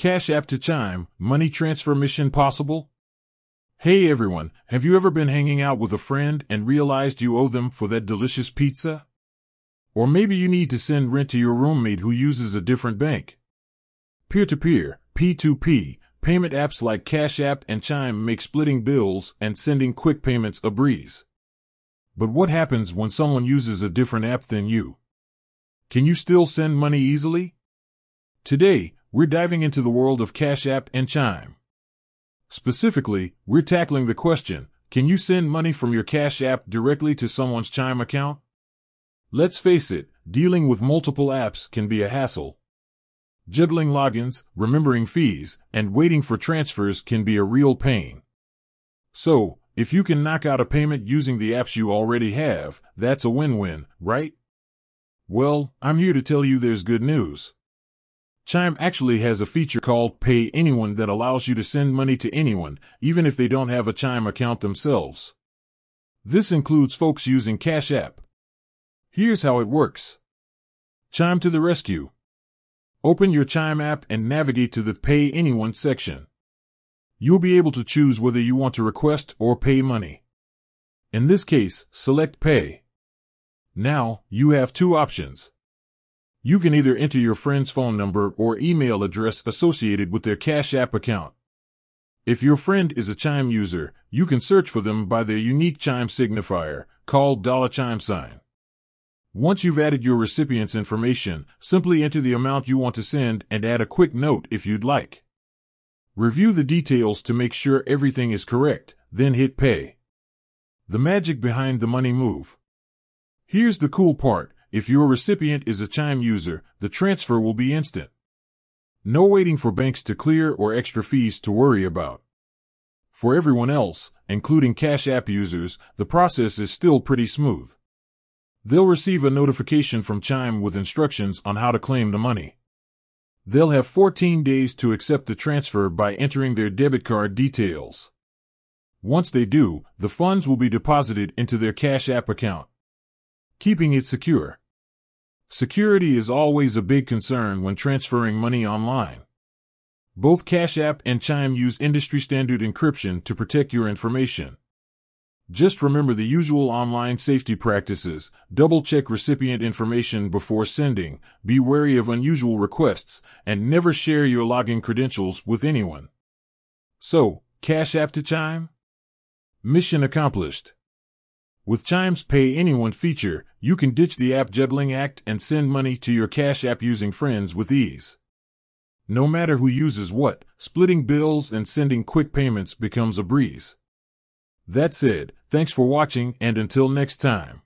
Cash App to Chime, money transfer mission possible? Hey everyone, have you ever been hanging out with a friend and realized you owe them for that delicious pizza? Or maybe you need to send rent to your roommate who uses a different bank. Peer-to-peer, P2P, payment apps like Cash App and Chime make splitting bills and sending quick payments a breeze. But what happens when someone uses a different app than you? Can you still send money easily? Today, we're diving into the world of Cash App and Chime. Specifically, we're tackling the question, can you send money from your Cash App directly to someone's Chime account? Let's face it, dealing with multiple apps can be a hassle. Juggling logins, remembering fees, and waiting for transfers can be a real pain. So, if you can knock out a payment using the apps you already have, that's a win-win, right? Well, I'm here to tell you there's good news. Chime actually has a feature called Pay Anyone that allows you to send money to anyone, even if they don't have a Chime account themselves. This includes folks using Cash App. Here's how it works. Chime to the rescue. Open your Chime app and navigate to the Pay Anyone section. You'll be able to choose whether you want to request or pay money. In this case, select Pay. Now, you have two options. You can either enter your friend's phone number or email address associated with their Cash App account. If your friend is a Chime user, you can search for them by their unique Chime signifier, called $Chime. Once you've added your recipient's information, simply enter the amount you want to send and add a quick note if you'd like. Review the details to make sure everything is correct, then hit Pay. The magic behind the money move. Here's the cool part. If your recipient is a Chime user, the transfer will be instant. No waiting for banks to clear or extra fees to worry about. For everyone else, including Cash App users, the process is still pretty smooth. They'll receive a notification from Chime with instructions on how to claim the money. They'll have 14 days to accept the transfer by entering their debit card details. Once they do, the funds will be deposited into their Cash App account. Keeping it secure. Security is always a big concern when transferring money online. Both Cash App and Chime use industry-standard encryption to protect your information. Just remember the usual online safety practices, double-check recipient information before sending, be wary of unusual requests, and never share your login credentials with anyone. So, Cash App to Chime? Mission accomplished. With Chime's Pay Anyone feature, you can ditch the app juggling act and send money to your Cash App using friends with ease. No matter who uses what, splitting bills and sending quick payments becomes a breeze. That said, thanks for watching and until next time.